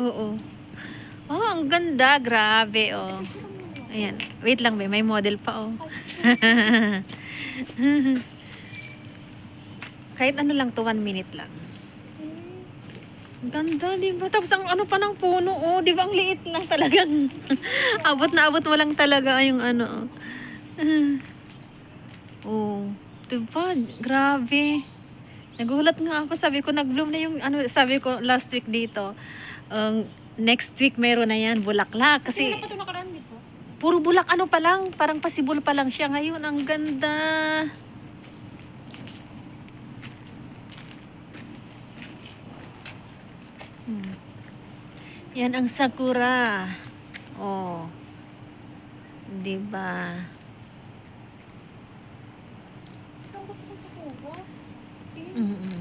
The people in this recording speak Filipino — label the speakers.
Speaker 1: Oo. Oh, ang ganda. Grabe, oh. Ayan. Wait lang, be. May model pa, oh. Kahit ano lang to, 1 minute lang. Ang ganda, di ba? Tapos ang ano pa ng puno, oh. Di ba ang liit lang talagang. Abot na abot mo lang talaga yung ano, oh. Oh. Di ba? Grabe. Nagulat nga ako. Sabi ko, nag-bloom na yung, ano, sabi ko last week dito. Next week meron na yan, bulaklak. Kasi
Speaker 2: Wala pa ito nakaraan, di ba?
Speaker 1: puro bulak ano pa lang, parang pasibol pa lang siya ngayon. Ang ganda. Hmm. Yan ang sakura. Oh. 'Di ba?
Speaker 2: Ang gusto ko sa kubo.
Speaker 1: Mm.